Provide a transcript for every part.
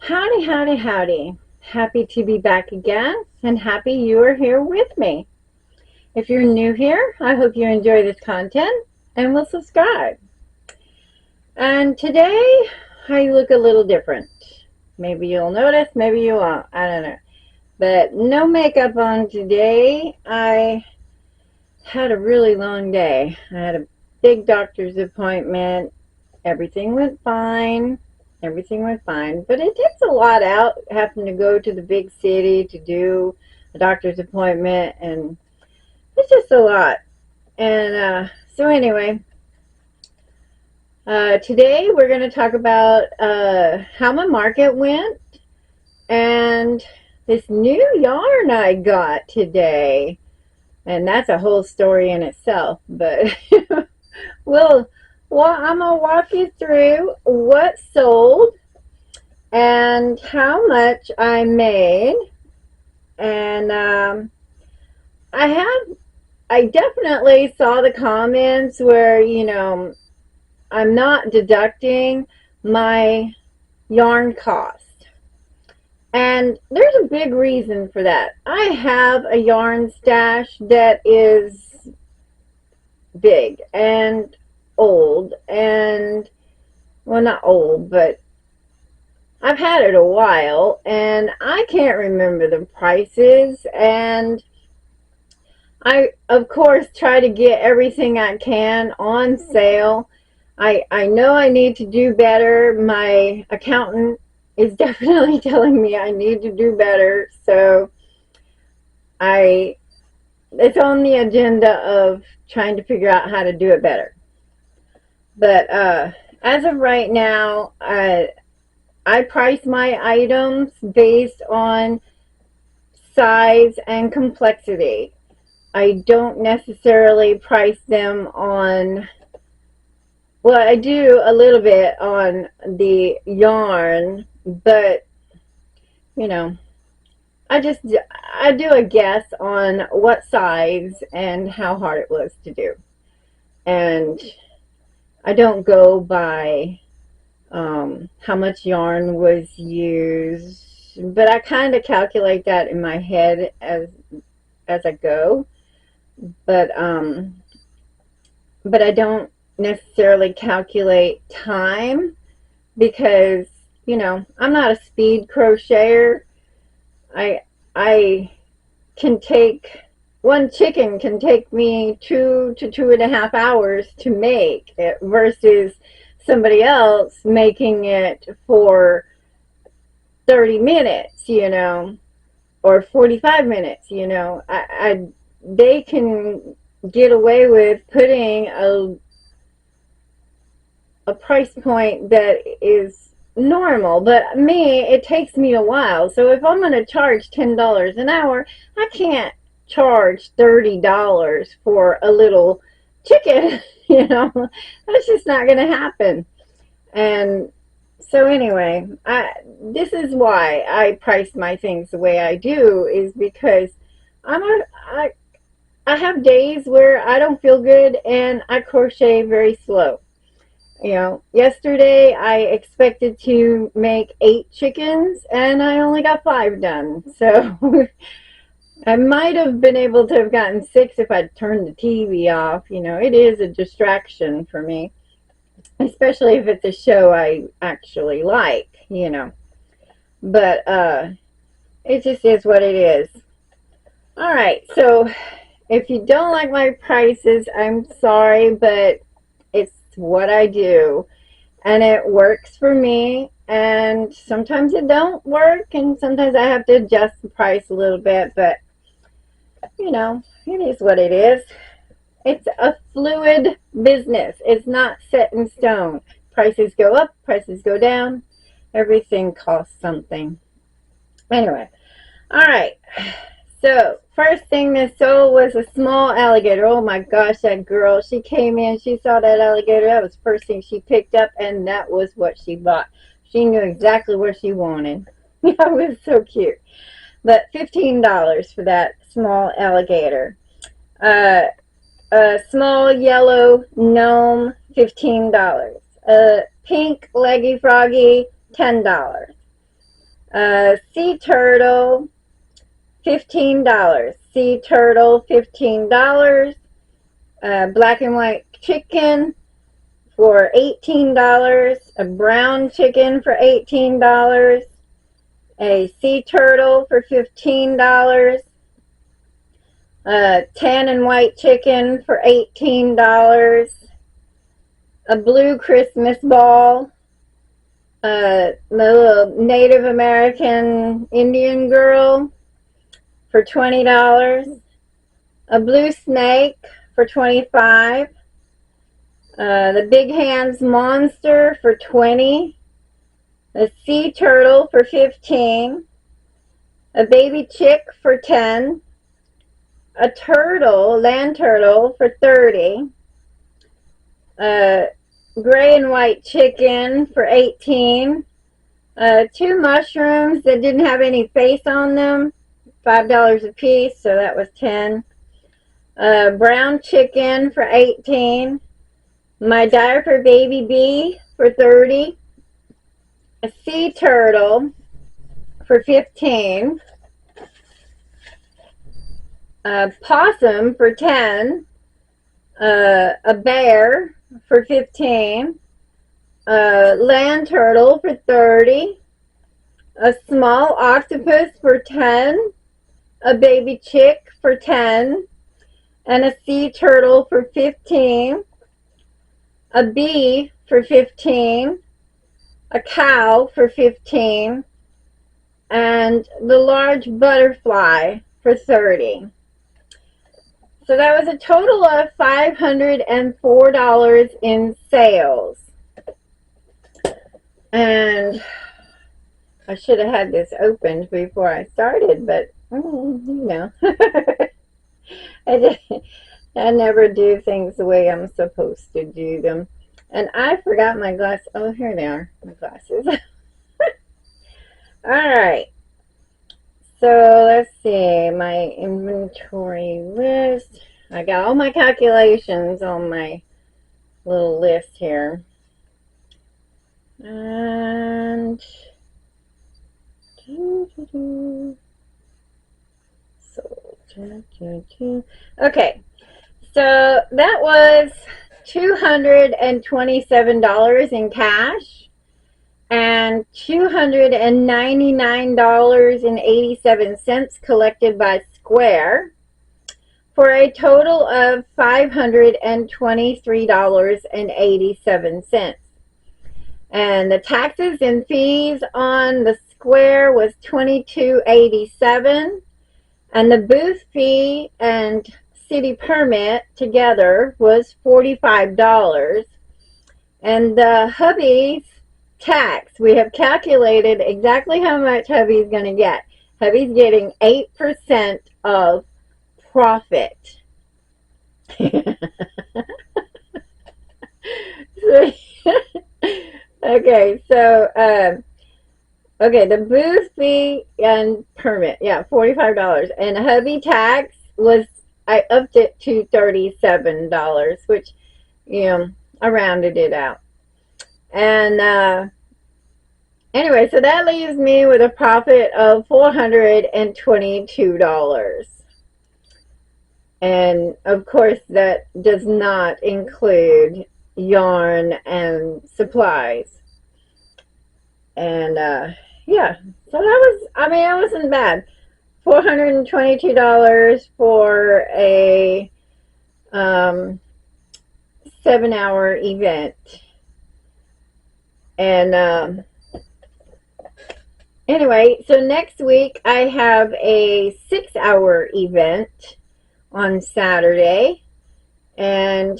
Howdy, howdy, howdy. Happy to be back again and happy you are here with me. If you're new here, I hope you enjoy this content and will subscribe. And today I look a little different. Maybe you'll notice, maybe you won't. I don't know. But no makeup on today. I had a really long day. I had a big doctor's appointment. Everything went fine. Everything went fine. But it takes a lot out having to go to the big city to do a doctor's appointment. And it's just a lot. And so anyway, today we're going to talk about how my market went and this new yarn I got today. And that's a whole story in itself. But well, I'm going to walk you through what sold and how much I made. And I definitely saw the comments where, I'm not deducting my yarn cost. And there's a big reason for that. I have a yarn stash that is big and old, and well, not old, but I've had it a while, and I can't remember the prices. And I, of course, try to get everything I can on sale. I know I need to do better. My accountant is definitely telling me I need to do better, so it's on the agenda of trying to figure out how to do it better. But as of right now, I price my items based on size and complexity. I don't necessarily price them on, well, I do a little bit on the yarn, but I do a guess on what size and how hard it was to do. And I don't go by how much yarn was used, but I kind of calculate that in my head as I go. But I don't necessarily calculate time because I'm not a speed crocheter. I can take one chicken can take me 2 to 2.5 hours to make it versus somebody else making it for 30 minutes, or 45 minutes, they can get away with putting a price point that is normal, but me, it takes me a while. So if I'm going to charge $10 an hour, I can't charge $30 for a little chicken. That's just not going to happen. And so anyway, this is why I price my things the way I do, is because I have days where I don't feel good and I crochet very slow. Yesterday I expected to make 8 chickens and I only got 5 done. So I might have been able to have gotten 6 if I'd turned the TV off. It is a distraction for me, especially if it's a show I actually like, But it just is what it is. All right, so if you don't like my prices, I'm sorry, but it's what I do, and it works for me. And sometimes it don't work, and sometimes I have to adjust the price a little bit, but it is what it is. It's a fluid business. It's not set in stone. Prices go up, prices go down. Everything costs something. Anyway, all right. So, first thing that sold was a small alligator. Oh my gosh, that girl. She came in, she saw that alligator. That was the first thing she picked up, and that was what she bought. She knew exactly what she wanted. That was so cute. But $15 for that small alligator. A small yellow gnome, $15. A pink leggy froggy, $10. Sea turtle, $15. Sea turtle, $15. Black and white chicken for $18. A brown chicken for $18. A sea turtle for $15. Tan and white chicken for $18. A blue Christmas ball. The little Native American Indian girl for $20. A blue snake for $25. The Big Hands monster for $20. A sea turtle for $15. A baby chick for $10. A turtle, land turtle, for $30. Gray and white chicken for $18. Two mushrooms that didn't have any face on them, $5 a piece, so that was $10. Brown chicken for $18. My diaper baby bee for $30. A sea turtle for $15. A possum for $10. A bear for $15. A land turtle for $30. A small octopus for $10. A baby chick for $10. And a sea turtle for $15. A bee for $15. A cow for $15. And the large butterfly for $30. So that was a total of $504 in sales. And I should have had this opened before I started, but you know, I never do things the way I'm supposed to do them. And I forgot my glasses. Oh, here they are, my glasses. All right. So let's see, my inventory list. I got all my calculations on my little list here. And okay, so that was $227 in cash and $299.87 collected by Square, for a total of $523.87. And the taxes and fees on the Square was $22.87, and the booth fee and city permit together was $45. And the hubby's tax, we have calculated exactly how much hubby's going to get. Hubby's getting 8% of profit. Okay, so okay, the booth fee and permit, yeah, $45, and hubby tax was, I upped it to $37, which, you know, I rounded it out. And anyway, so that leaves me with a profit of $422. And of course, that does not include yarn and supplies. And yeah, so that was, I mean, it wasn't bad. $422 for a 7-hour event. And anyway, so next week I have a 6-hour event on Saturday, and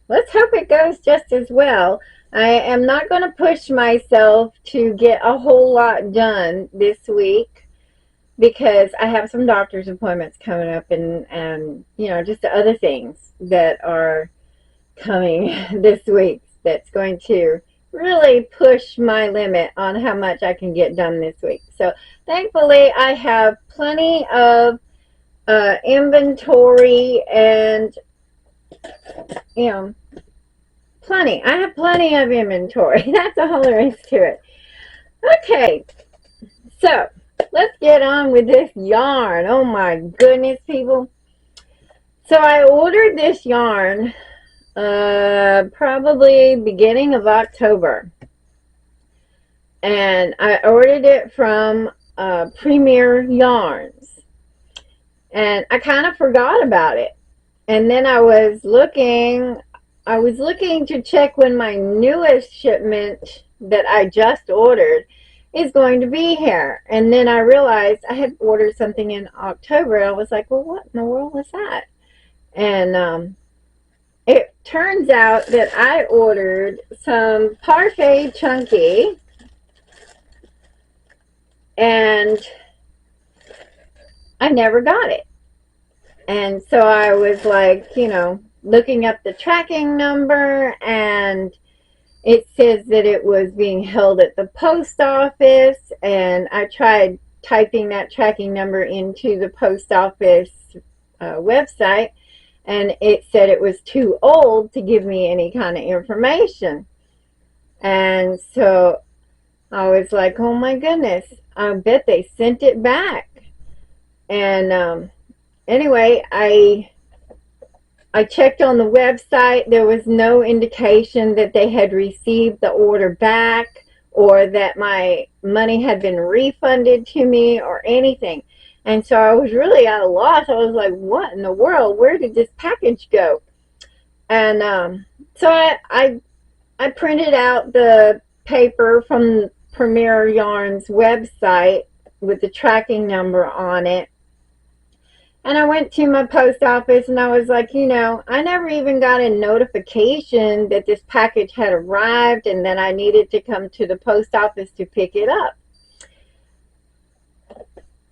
let's hope it goes just as well. I am not going to push myself to get a whole lot done this week because I have some doctor's appointments coming up, and you know, just the other things that are coming this week that's going to really push my limit on how much I can get done this week. So thankfully I have plenty of inventory, and you know, plenty. I have plenty of inventory. That's all there is to it. Okay, So, let's get on with this yarn. Oh my goodness, people. So I ordered this yarn probably beginning of October. And I ordered it from Premier Yarns. And I kind of forgot about it. And then I was looking to check when my newest shipment that I just ordered is going to be here. And then I realized I had ordered something in October. And I was like, well, what in the world was that? And it turns out that I ordered some Parfait Chunky, and I never got it. And so I was like, looking up the tracking number, and it says that it was being held at the post office, and I tried typing that tracking number into the post office website, and it said it was too old to give me any kind of information. And so I was like, oh my goodness, I bet they sent it back. And anyway, I checked on the website. There was no indication that they had received the order back or that my money had been refunded to me or anything. And so I was really at a loss. I was like, what in the world? Where did this package go? And so I printed out the paper from Premier Yarn's website with the tracking number on it. And I went to my post office and I was like, I never even got a notification that this package had arrived and that I needed to come to the post office to pick it up.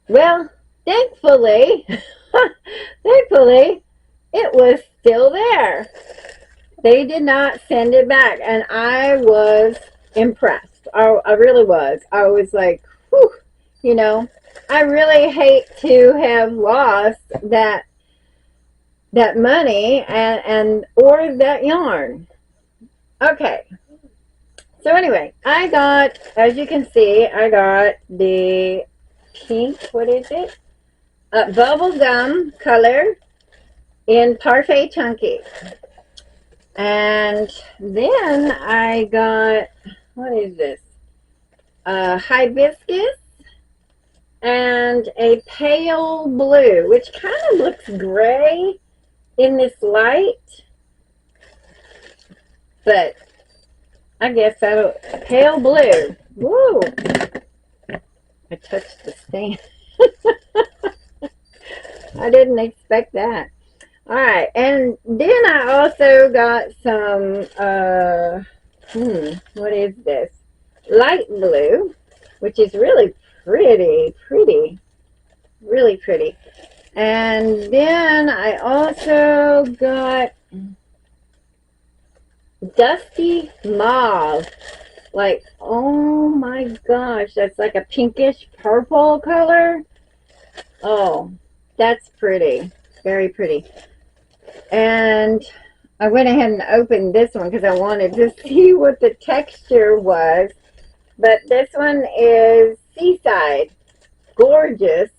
Well, thankfully, it was still there. They did not send it back, and I was impressed. I really was. I was like, whew, I really hate to have lost that money and or that yarn. Okay. So anyway, I got, as you can see, I got the pink, what is it? Bubble gum color in Parfait Chunky. And then I got, what is this? Hibiscus and a pale blue, which kind of looks gray in this light. But I guess pale blue. Woo! I touched the stand. I didn't expect that. Alright, and then I also got some, what is this? Light blue, which is really pretty, really pretty. And then I also got dusty mauve. Like, oh my gosh, that's like a pinkish purple color. Oh, that's pretty, very pretty. And I went ahead and opened this one because I wanted to see what the texture was. But this one is Seaside, gorgeous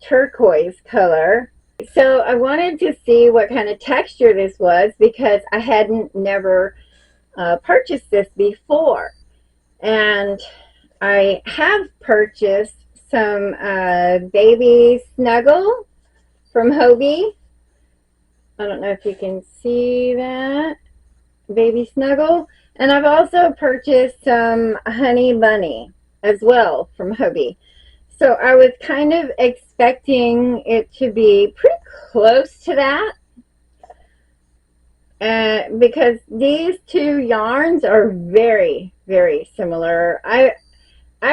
turquoise color. So I wanted to see what kind of texture this was because I hadn't never purchased this before. And I have purchased some baby snuggle from Hobie. I don't know if you can see that. Baby snuggle. And I've also purchased some honey bunny as well from Hobie. So I was kind of expecting it to be pretty close to that. Because these two yarns are very, very similar. I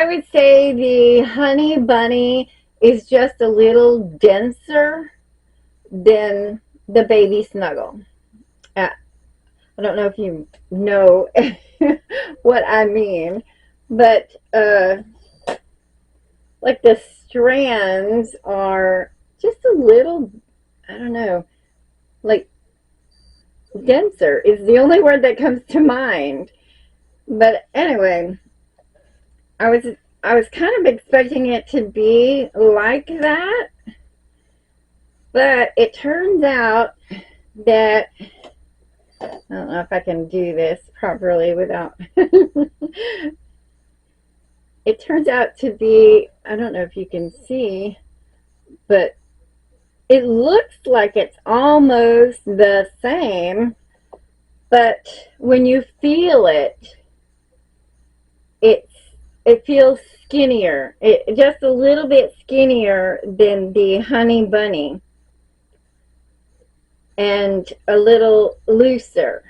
would say the honey bunny is just a little denser than the baby snuggle. I don't know if you know what I mean, but like the strands are just a little, I don't know, like denser is the only word that comes to mind. But anyway, I was I was kind of expecting it to be like that, but it turns out that, I don't know if I can do this properly without, it turns out to be, I don't know if you can see, but it looks like it's almost the same, but when you feel it, it's it feels skinnier. It just a little bit skinnier than the Honey Bunny and a little looser.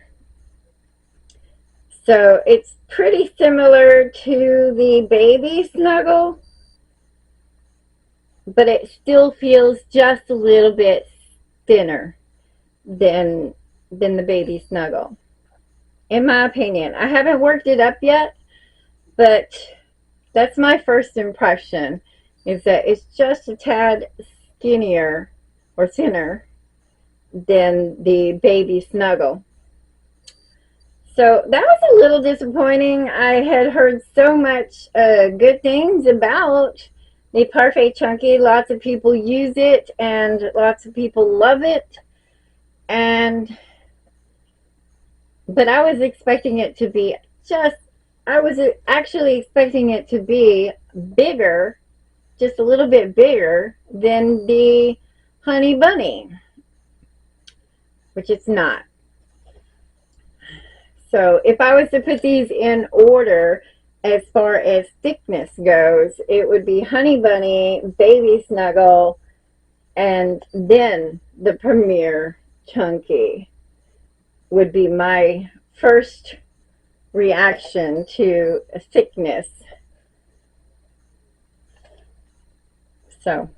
So it's pretty similar to the Baby Snuggle, but it still feels just a little bit thinner than the Baby Snuggle, in my opinion. I haven't worked it up yet, but that's my first impression, is that it's just a tad skinnier or thinner than the Baby Snuggle. So that was a little disappointing. I had heard so much good things about the Parfait Chunky. Lots of people use it and lots of people love it. But I was expecting it to be I was actually expecting it to be bigger, just a little bit bigger than the Honey Bunny, which it's not. So if I was to put these in order as far as thickness goes, it would be Honey Bunny, Baby Snuggle, and then the Premier Chunky would be my first reaction to thickness. So,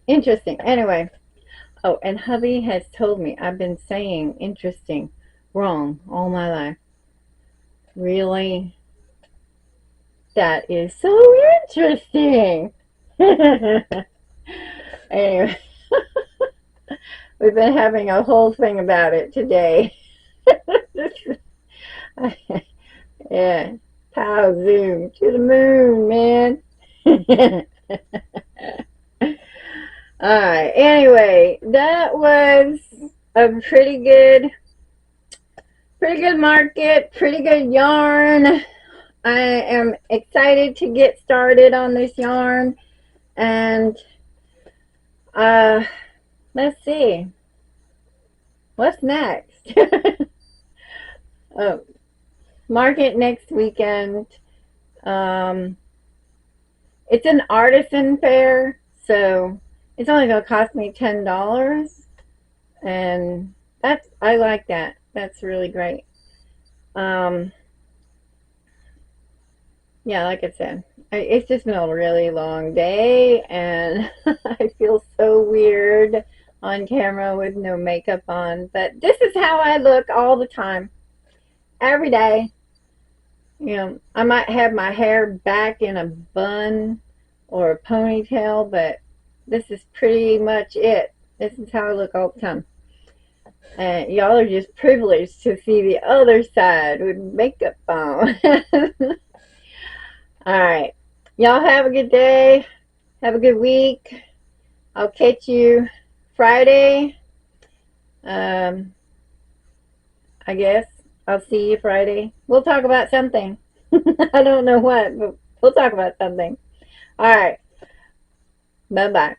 interesting. Anyway, oh, and hubby has told me I've been saying interesting wrong all my life. Really? That is so interesting. Anyway, we've been having a whole thing about it today. Yeah, pow zoom to the moon, man. Alright, anyway, that was a pretty good market, pretty good yarn. I am excited to get started on this yarn, and let's see what's next. Oh, market next weekend. It's an artisan fair, so it's only gonna cost me $10, and I like that. That's really great. Yeah, like I said, it's just been a really long day, and I feel so weird on camera with no makeup on, but this is how I look all the time, every day. You know, I might have my hair back in a bun or a ponytail, but this is pretty much it. This is how I look all the time. And y'all are just privileged to see the other side with makeup on. Alright. Y'all have a good day. Have a good week. I'll catch you Friday. I guess I'll see you Friday. We'll talk about something. I don't know what, but we'll talk about something. Alright. Bye-bye.